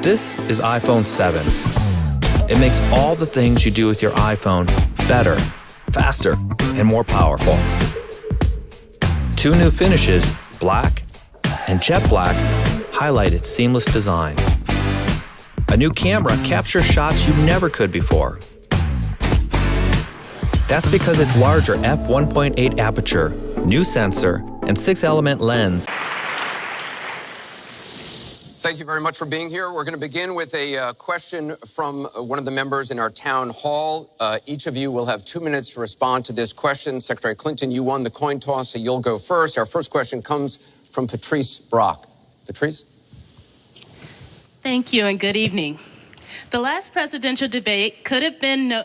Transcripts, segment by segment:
This is iPhone 7. It makes all the things you do with your iPhone better, faster, and more powerful. Two new finishes, black and jet black, highlight its seamless design. A new camera captures shots you never could before. That's because its larger f1.8 aperture, new sensor, and 6-element lens. Thank you very much for being here. We're going to begin with a question from one of the members in our town hall. Each of you will have 2 minutes to respond to this question. Secretary Clinton, you won the coin toss, so you'll go first. Our first question comes from Patrice Brock. Patrice? Thank you and good evening. The last presidential debate could have been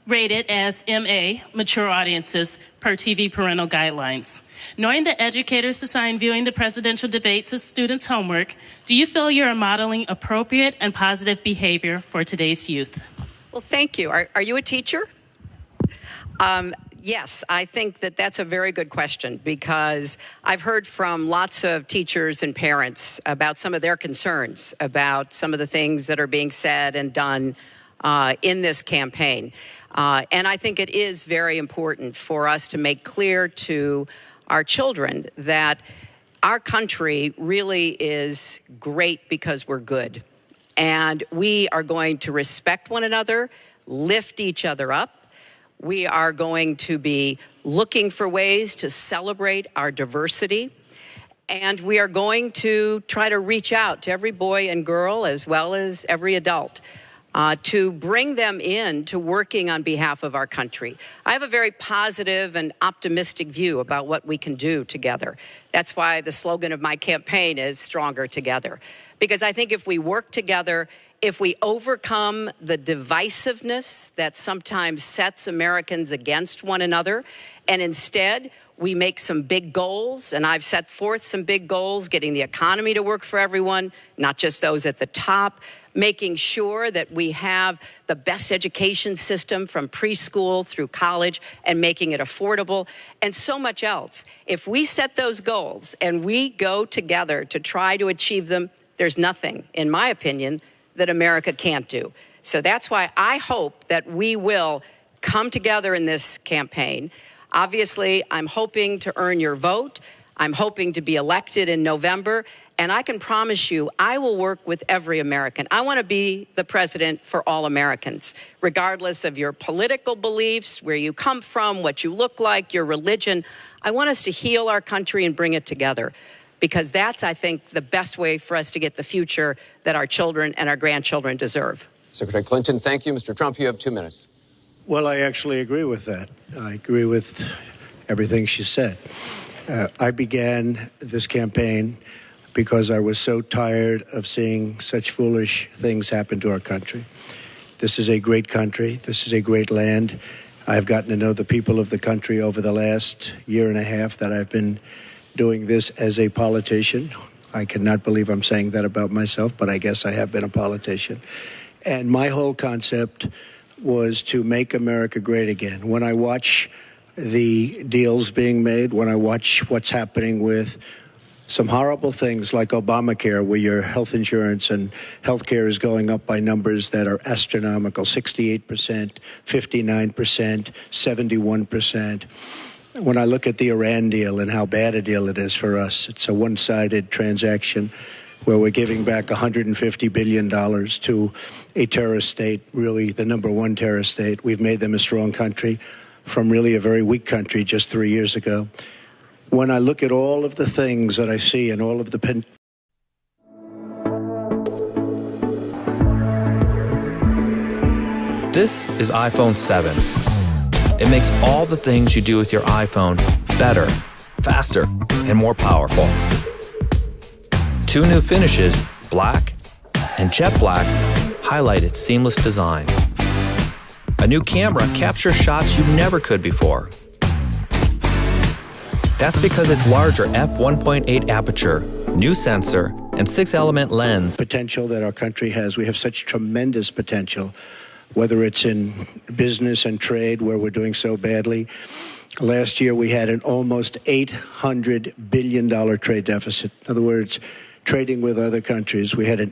rated as MA, mature audiences, per TV parental guidelines. Knowing that educators assign viewing the presidential debates as students' homework, do you feel you're modeling appropriate and positive behavior for today's youth? Well, thank you. Are you a teacher? Yes, I think that that's a very good question because I've heard from lots of teachers and parents about some of their concerns about some of the things that are being said and done in this campaign. And I think it is very important for us to make clear to our children that our country really is great because we're good. And we are going to respect one another, lift each other up. We are going to be looking for ways to celebrate our diversity. And we are going to try to reach out to every boy and girl as well as every adult to bring them in to working on behalf of our country. I have a very positive and optimistic view about what we can do together. That's why the slogan of my campaign is Stronger Together. Because I think if we work together, if we overcome the divisiveness that sometimes sets Americans against one another, and instead we make some big goals, and I've set forth some big goals, getting the economy to work for everyone, not just those at the top, making sure that we have the best education system from preschool through college and making it affordable, and so much else. If we set those goals and we go together to try to achieve them, there's nothing, in my opinion, that America can't do. So that's why I hope that we will come together in this campaign. Obviously, I'm hoping to earn your vote. I'm hoping to be elected in November, and I can promise you I will work with every American. I want to be the president for all Americans, regardless of your political beliefs, where you come from, what you look like, your religion. I want us to heal our country and bring it together, because that's, I think, the best way for us to get the future that our children and our grandchildren deserve. Secretary Clinton, thank you. Mr. Trump, you have 2 minutes. Well, I actually agree with that. I agree with everything she said. I began this campaign because I was so tired of seeing such foolish things happen to our country. This is a great country. This is a great land. I've gotten to know the people of the country over the last year and a half that I've been doing this as a politician. I cannot believe I'm saying that about myself, but I guess I have been a politician. And my whole concept was to make America great again. When I watch the deals being made, when I watch what's happening with some horrible things like Obamacare, where your health insurance and health care is going up by numbers that are astronomical, 68%, 59%, 71%. When I look at the Iran deal and how bad a deal it is for us, it's a one-sided transaction where we're giving back $150 billion to a terrorist state, really the #1 terrorist state. We've made them a strong country from really a very weak country just 3 years ago. When I look at all of the things that I see and all of the This is iPhone 7. It makes all the things you do with your iPhone better, faster, and more powerful. Two new finishes, black and jet black, highlight its seamless design. A new camera captures shots you never could before. That's because its larger f1.8 aperture, new sensor, and 6-element lens. Potential that our country has. We have such tremendous potential, whether it's in business and trade, where we're doing so badly. Last year, we had an almost $800 billion trade deficit. In other words, trading with other countries, we had an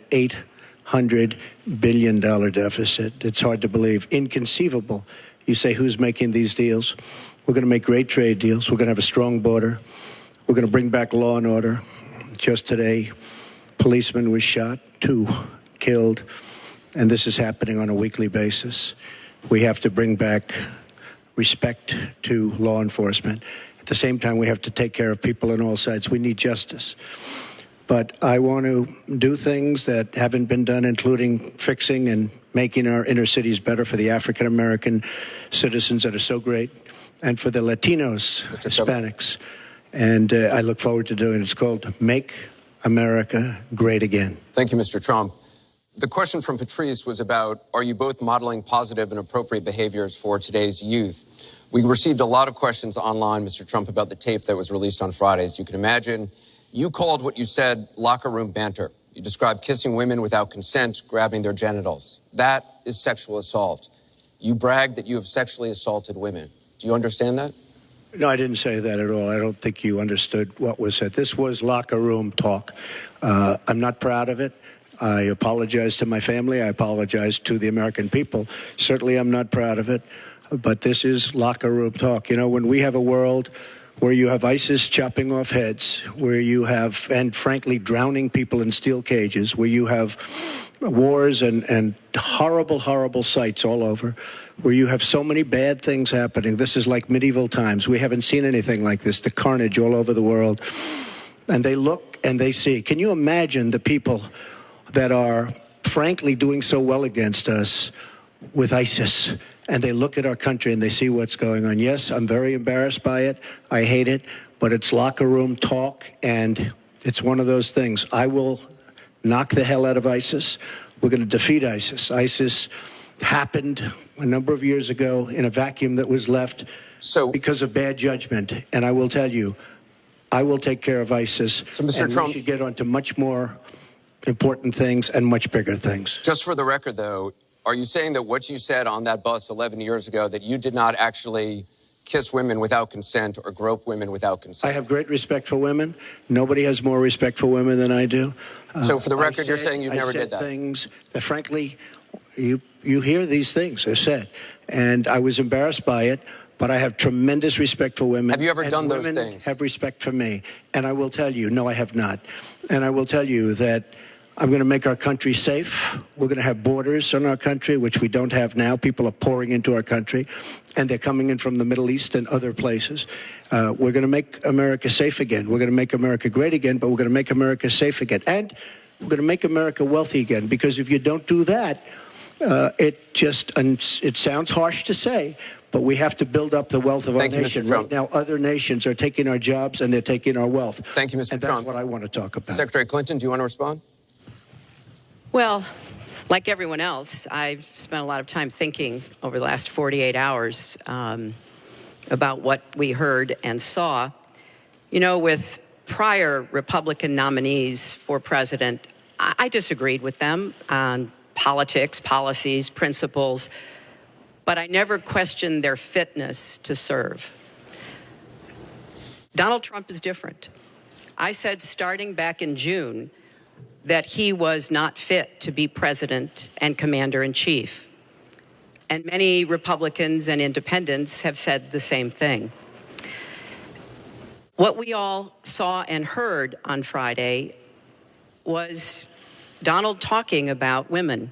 $100 billion deficit. It's hard to believe. Inconceivable. You say, who's making these deals? We're going to make great trade deals. We're going to have a strong border. We're going to bring back law and order. Just today, policeman was shot, 2 killed, and this is happening on a weekly basis. We have to bring back respect to law enforcement. At the same time, we have to take care of people on all sides. We need justice. But I want to do things that haven't been done, including fixing and making our inner cities better for the African-American citizens that are so great, and for the Latinos, Hispanics. And I look forward to doing it. It's called Make America Great Again. Thank you, Mr. Trump. The question from Patrice was about, are you both modeling positive and appropriate behaviors for today's youth? We received a lot of questions online, Mr. Trump, about the tape that was released on Friday. As you can imagine, you called what you said locker room banter. You described kissing women without consent, grabbing their genitals. That is sexual assault. You bragged that you have sexually assaulted women. Do you understand that? No, I didn't say that at all. I don't think you understood what was said. This was locker room talk. I'm not proud of it. I apologize to my family. I apologize to the American people. Certainly, I'm not proud of it. But this is locker room talk. You know, when we have a world where you have ISIS chopping off heads, where you have, and frankly, drowning people in steel cages, where you have wars and horrible, horrible sights all over, where you have so many bad things happening. This is like medieval times. We haven't seen anything like this, the carnage all over the world. And they look and they see. Can you imagine the people that are frankly doing so well against us with ISIS? And they look at our country and they see what's going on. Yes, I'm very embarrassed by it. I hate it, but it's locker room talk, and it's one of those things. I will knock the hell out of ISIS. We're going to defeat ISIS. ISIS happened a number of years ago in a vacuum that was left because of bad judgment. And I will tell you, I will take care of ISIS. So, Mr. And Trump, we should get on to much more important things and much bigger things. Just for the record, though, are you saying that what you said on that bus 11 years ago, that you did not actually kiss women without consent or grope women without consent? I have great respect for women. Nobody has more respect for women than I do. So for the record, you're saying you never did that? I said things that, frankly, you hear these things I said. And I was embarrassed by it, but I have tremendous respect for women. Have you ever done those women things? Have respect for me. And I will tell you, no, I have not. And I will tell you that I'm going to make our country safe. We're going to have borders in our country, which we don't have now. People are pouring into our country, and they're coming in from the Middle East and other places. We're going to make America safe again. We're going to make America great again, but we're going to make America safe again. And we're going to make America wealthy again, because if you don't do that, it sounds harsh to say, but we have to build up the wealth of our nation. Right now, other nations are taking our jobs and they're taking our wealth. Thank you, Mr. And Trump. that's what I want to talk about. Secretary Clinton, do you want to respond? Well, like everyone else, I've spent a lot of time thinking over the last 48 hours about what we heard and saw. You know, with prior Republican nominees for president, I disagreed with them on politics, policies, principles, but I never questioned their fitness to serve. Donald Trump is different. I said starting back in June that he was not fit to be president and commander-in-chief. And many Republicans and independents have said the same thing. What we all saw and heard on Friday was Donald talking about women,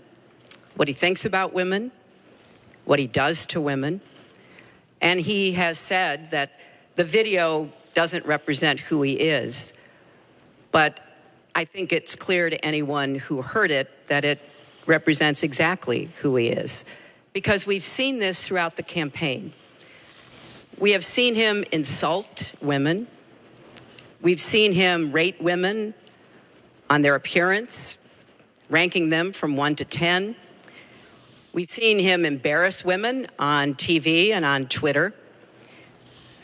what he thinks about women, what he does to women. And he has said that the video doesn't represent who he is, but I think it's clear to anyone who heard it that it represents exactly who he is, because we've seen this throughout the campaign. We have seen him insult women. We've seen him rate women on their appearance, ranking them from 1 to 10. We've seen him embarrass women on TV and on Twitter.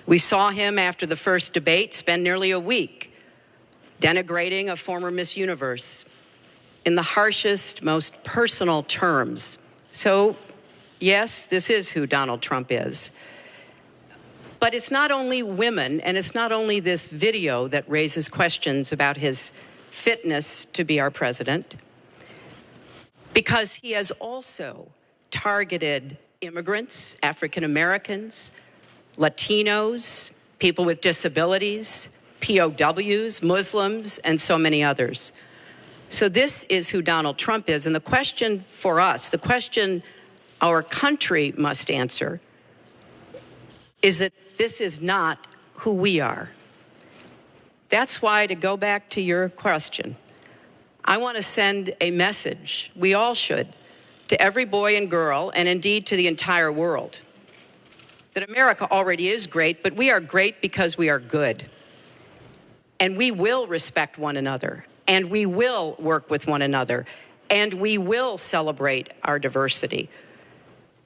We saw him after the first debate spend nearly a week denigrating a former Miss Universe in the harshest, most personal terms. So, yes, this is who Donald Trump is. But it's not only women, and it's not only this video that raises questions about his fitness to be our president. because he has also targeted immigrants, African Americans, Latinos, people with disabilities, POWs, Muslims, and so many others. So this is who Donald Trump is. And the question for us, the question our country must answer, is that this is not who we are. That's why, to go back to your question, I want to send a message, we all should, to every boy and girl, and indeed to the entire world, that America already is great, but we are great because we are good. And we will respect one another, and we will work with one another, and we will celebrate our diversity.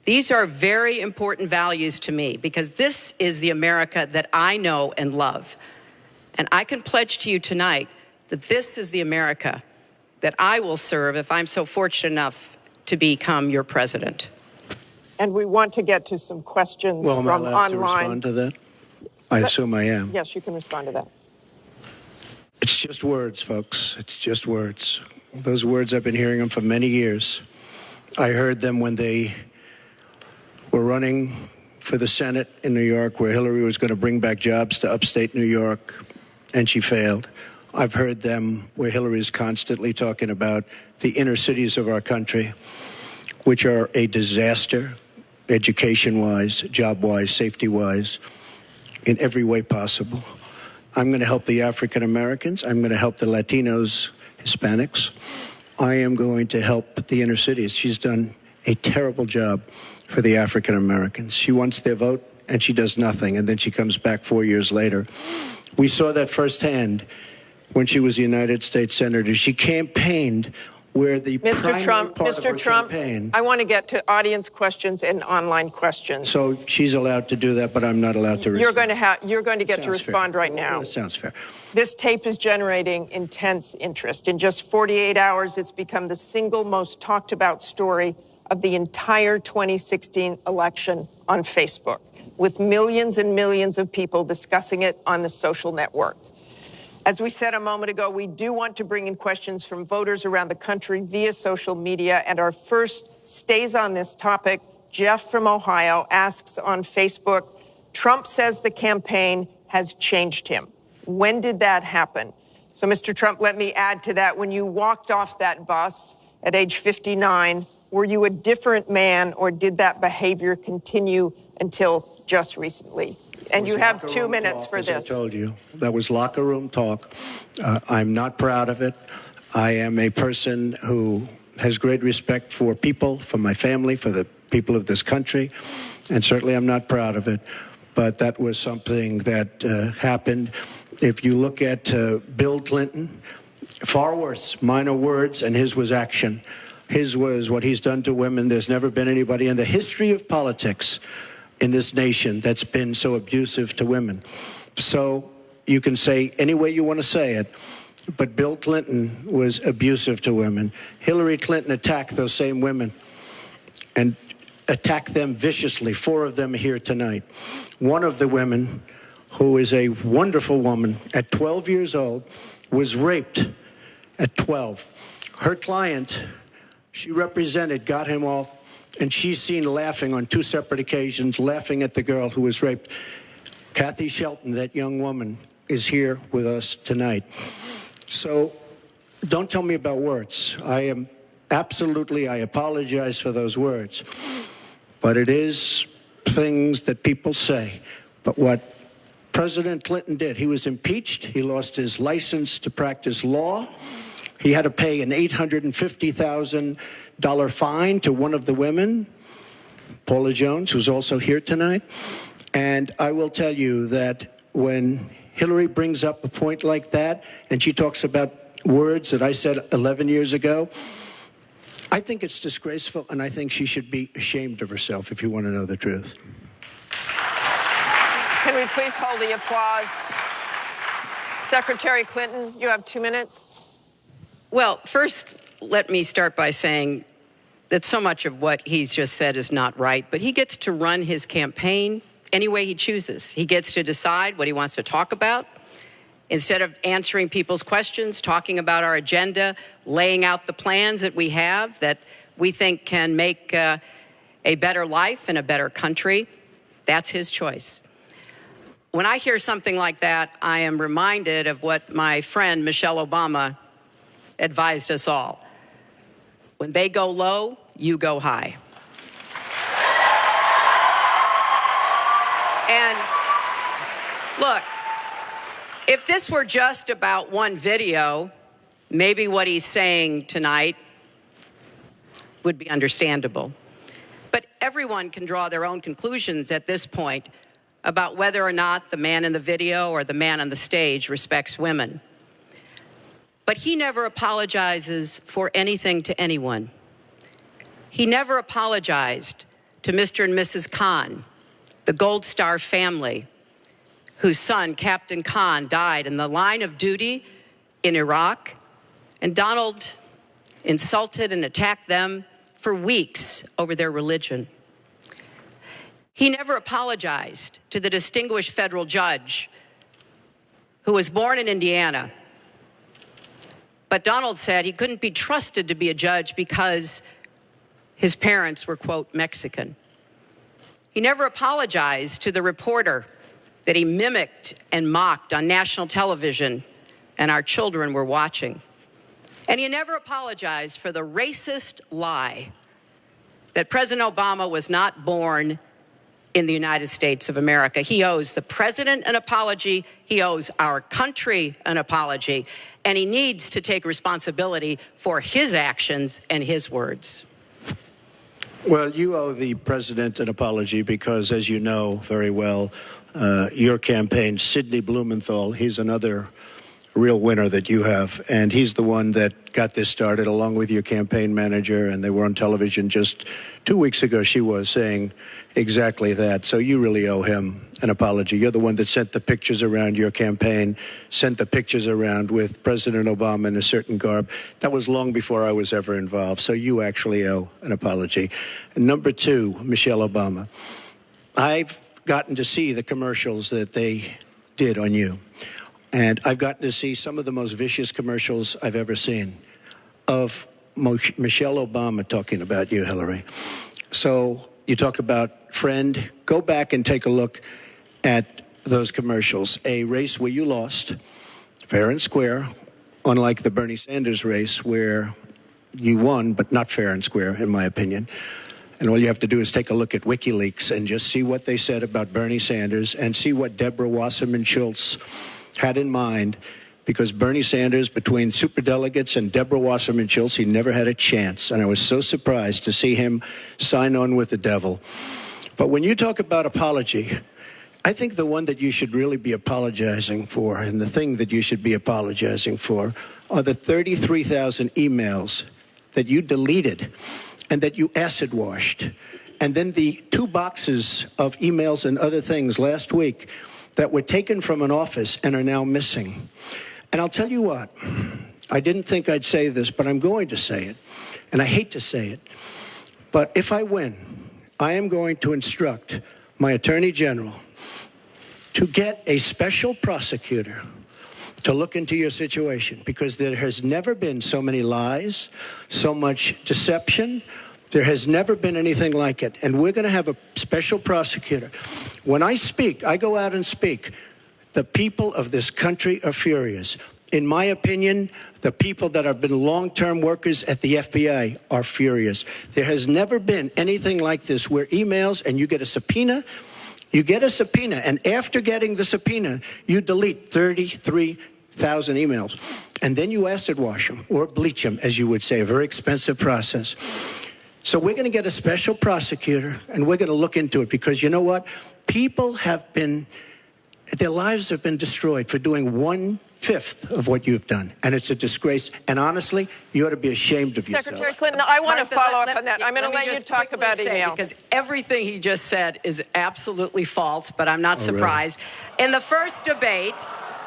These are very important values to me, because this is the America that I know and love. And I can pledge to you tonight that this is the America that I will serve if I'm so fortunate enough to become your president. And we want to get to some questions Well, am from I allowed online. to respond to that? I assume I am. Yes, you can respond to that. It's just words, folks. It's just words. Those words, I've been hearing them for many years. I heard them when they were running for the Senate in New York, where Hillary was going to bring back jobs to upstate New York, and she failed. I've heard them where Hillary is constantly talking about the inner cities of our country, which are a disaster, education-wise, job-wise, safety-wise, in every way possible. I'm going to help the African Americans. I'm going to help the Latinos, Hispanics. I am going to help the inner cities. She's done a terrible job for the African Americans. She wants their vote, and she does nothing, and then she comes back 4 years later. We saw that firsthand when she was a United States Senator. She campaigned where the primary part of her campaign. I want to get to audience questions and online questions. So she's allowed to do that, but I'm not allowed to respond. You're going to get to respond right now. That sounds fair. This tape is generating intense interest. In just 48 hours, it's become the single most talked about story of the entire 2016 election on Facebook, with millions and millions of people discussing it on the social network. As we said a moment ago, we do want to bring in questions from voters around the country via social media, and our first stays on this topic. Jeff from Ohio asks on Facebook, Trump says the campaign has changed him. When did that happen? So, Mr. Trump, let me add to that. When you walked off that bus at age 59, were you a different man, or did that behavior continue until just recently? And you have 2 minutes for this. As I told you, that was locker room talk. I'm not proud of it. I am a person who has great respect for people, for my family, for the people of this country, and certainly I'm not proud of it. But that was something that happened. If you look at Bill Clinton, far worse, minor words, and his was action. His was what he's done to women. There's never been anybody in the history of politics in this nation that's been so abusive to women. So you can say any way you want to say it, but Bill Clinton was abusive to women. Hillary Clinton attacked those same women and attacked them viciously. 4 of them are here tonight. One of the women, who is a wonderful woman, at 12 years old, was raped at 12. Her client, she represented, got him off, and she's seen laughing on 2 separate occasions, laughing at the girl who was raped. Kathy Shelton, that young woman, is here with us tonight. So don't tell me about words. I apologize for those words. But it is things that people say. But what President Clinton did, he was impeached. He lost his license to practice law. He had to pay an $850,000 fine to one of the women, Paula Jones, who's also here tonight. And I will tell you that when Hillary brings up a point like that, and she talks about words that I said 11 years ago, I think it's disgraceful, and I think she should be ashamed of herself, if you want to know the truth. Can we please hold the applause? Secretary Clinton, you have 2 minutes. Well, first, let me start by saying that so much of what he's just said is not right, but he gets to run his campaign any way he chooses. He gets to decide what he wants to talk about, Instead of answering people's questions, talking about our agenda, laying out the plans that we have that we think can make a better life and a better country, that's his choice. When I hear something like that, I am reminded of what my friend Michelle Obama advised us all. When they go low, you go high. And look, if this were just about one video, maybe what he's saying tonight would be understandable. But everyone can draw their own conclusions at this point about whether or not the man in the video or the man on the stage respects women. But he never apologizes for anything to anyone. He never apologized to Mr. and Mrs. Khan, the Gold Star family, whose son, Captain Khan, died in the line of duty in Iraq, and Donald insulted and attacked them for weeks over their religion. He never apologized to the distinguished federal judge who was born in Indiana. But Donald said he couldn't be trusted to be a judge because his parents were, quote, Mexican. He never apologized to the reporter that he mimicked and mocked on national television and our children were watching. And he never apologized for the racist lie that President Obama was not born in the United States of America. He owes the president an apology, he owes our country an apology, and he needs to take responsibility for his actions and his words. Well, you owe the president an apology because, as you know very well, your campaign, Sidney Blumenthal, he's another real winner that you have, and he's the one that got this started along with your campaign manager, and they were on television just 2 weeks ago. She was saying exactly that. So you really owe him an apology. You're the one that sent the pictures around your campaign, sent the pictures around with President Obama in a certain garb. That was long before I was ever involved. So you actually owe an apology. And number two, Michelle Obama. I've gotten to see the commercials that they did on you. And I've gotten to see some of the most vicious commercials I've ever seen of Michelle Obama talking about you, Hillary. So you talk about friend, go back and take a look at those commercials. A race where you lost, fair and square, unlike the Bernie Sanders race where you won, but not fair and square, in my opinion. And all you have to do is take a look at WikiLeaks and just see what they said about Bernie Sanders and see what Deborah Wasserman Schultz had in mind, because Bernie Sanders, between superdelegates and Deborah Wasserman Schultz, he never had a chance. And I was so surprised to see him sign on with the devil. But when you talk about apology, I think the one that you should really be apologizing for, and the thing that you should be apologizing for, are the 33,000 emails that you deleted and that you acid washed. And then the 2 boxes of emails and other things last week that were taken from an office and are now missing. And I'll tell you what, I didn't think I'd say this, but I'm going to say it. And I hate to say it. But if I win, I am going to instruct my Attorney General to get a special prosecutor to look into your situation, because there has never been so many lies, so much deception. There has never been anything like it. And we're going to have a special prosecutor. When I speak, I go out and speak. The people of this country are furious. In my opinion, the people that have been long-term workers at the FBI are furious. There has never been anything like this where emails and you get a subpoena. You get a subpoena, and after getting the subpoena, you delete 33,000 emails. And then you acid wash them, or bleach them, as you would say, a very expensive process. So we're going to get a special prosecutor, and we're going to look into it, because you know what? People have been, their lives have been destroyed for doing 1/5 of what you've done. And it's a disgrace. And honestly, you ought to be ashamed of yourself. Secretary Clinton, I want to Martha, follow up on that. I'm going to let you talk about emails. Because everything he just said is absolutely false, but I'm not surprised. Really? In the first debate,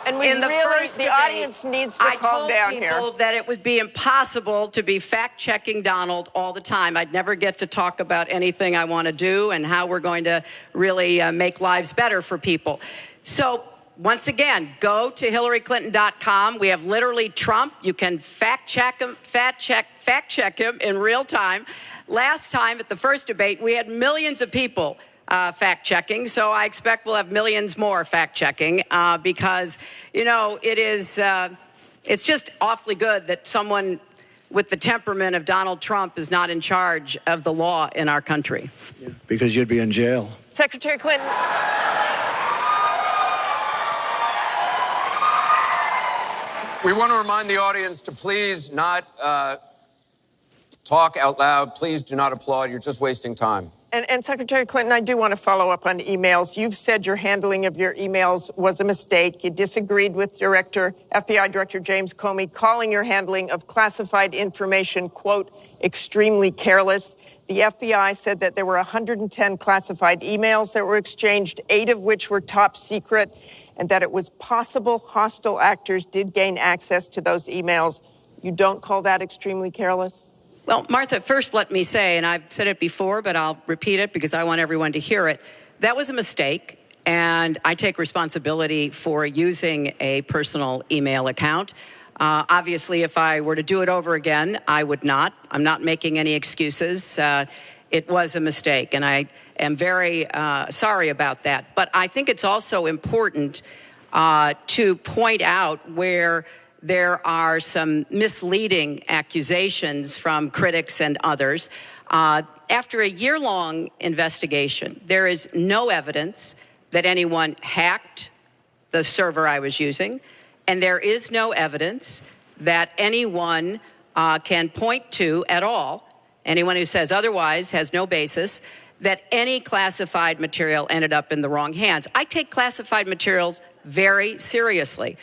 and the audience needs to calm down here. I told people that it would be impossible to be fact-checking Donald all the time. I'd never get to talk about anything I want to do and how we're going to really make lives better for people. So once again, go to HillaryClinton.com. We have literally Trump. You can fact check him in real time. Last time at the first debate, we had millions of people fact checking. So I expect we'll have millions more fact checking because, you know, it's just awfully good that someone with the temperament of Donald Trump is not in charge of the law in our country. Yeah, because you'd be in jail. Secretary Clinton. We want to remind the audience to please not talk out loud. Please do not applaud. You're just wasting time. And Secretary Clinton, I do want to follow up on emails. You've said your handling of your emails was a mistake. You disagreed with FBI Director James Comey, calling your handling of classified information, quote, extremely careless. The FBI said that there were 110 classified emails that were exchanged, 8 of which were top secret, and that it was possible hostile actors did gain access to those emails. You don't call that extremely careless? Well, Martha, first let me say, and I've said it before, but I'll repeat it because I want everyone to hear it. That was a mistake, and I take responsibility for using a personal email account. Obviously, if I were to do it over again, I would not. I'm not making any excuses. It was a mistake, and I am very sorry about that. But I think it's also important to point out where there are some misleading accusations from critics and others. After a year-long investigation, there is no evidence that anyone hacked the server I was using, and there is no evidence that anyone can point to at all, anyone who says otherwise has no basis, that any classified material ended up in the wrong hands. I take classified materials very seriously,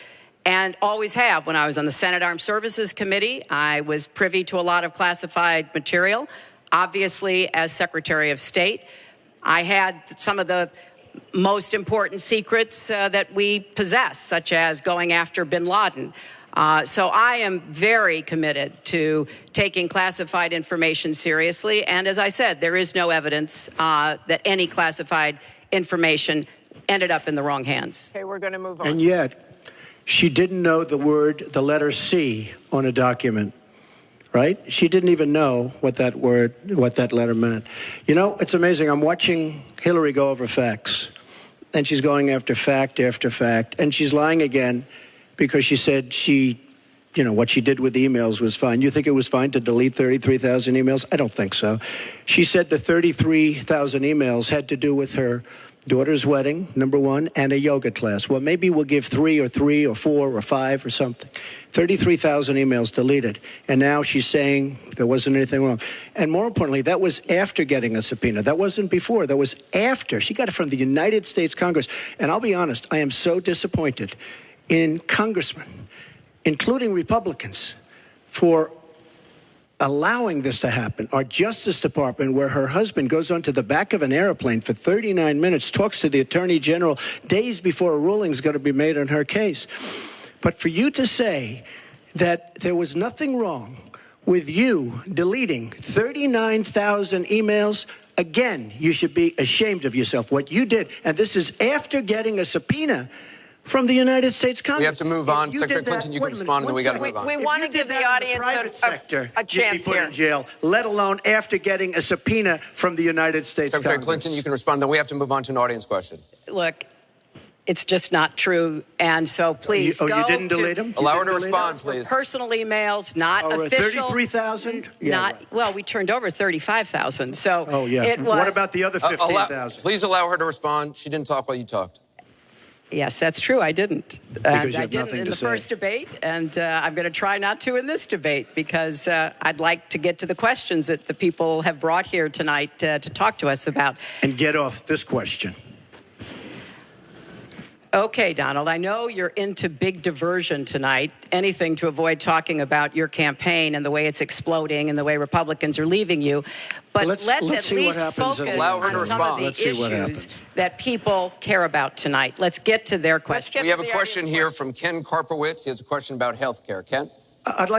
and always have. When I was on the Senate Armed Services Committee, I was privy to a lot of classified material. Obviously, as Secretary of State, I had some of the most important secrets that we possess, such as going after bin Laden. So I am very committed to taking classified information seriously. And as I said, there is no evidence that any classified information ended up in the wrong hands. Okay, we're going to move on. And yet, she didn't know the letter C on a document, right? She didn't even know what that letter meant. You know, it's amazing. I'm watching Hillary go over facts, and she's going after fact after fact, and she's lying again because she said what she did with emails was fine. You think it was fine to delete 33,000 emails? I don't think so. She said the 33,000 emails had to do with her daughter's wedding, number one, and a yoga class. Well, maybe we'll give 3 or 4 or 5 or something. 33,000 emails deleted. And now she's saying there wasn't anything wrong. And more importantly, that was after getting a subpoena. That wasn't before. That was after. She got it from the United States Congress. And I'll be honest, I am so disappointed in congressmen, including Republicans, for allowing this to happen. Our Justice Department, where her husband goes onto the back of an airplane for 39 minutes, talks to the Attorney General days before a ruling is going to be made on her case. But for you to say that there was nothing wrong with you deleting 39,000 emails, again, you should be ashamed of yourself. What you did, and this is after getting a subpoena from the United States Congress. We have to move on. Secretary Clinton, you can respond, and then we got to move on. We want to give the audience a chance you'd be put in jail, let alone after getting a subpoena from the United States Secretary Congress. Clinton, you can respond, then we have to move on to an audience question. Look, it's just not true, and so please you didn't delete them? Allow her to respond, please. Personal emails, not official. 33,000? Well, we turned over 35,000, so it was. What about the other 15,000? Please allow her to respond. She didn't talk while you talked. Yes, that's true. I didn't. Because you have I didn't nothing in to the say. first debate, and I'm going to try not to in this debate because I'd like to get to the questions that the people have brought here tonight to talk to us about. And get off this question. Okay, Donald, I know you're into big diversion tonight, anything to avoid talking about your campaign and the way it's exploding and the way Republicans are leaving you. But let's at least focus on some of the issues that people care about tonight. Let's get to their questions. We have a question here from Ken Karpowitz. He has a question about health care. Ken? I'd like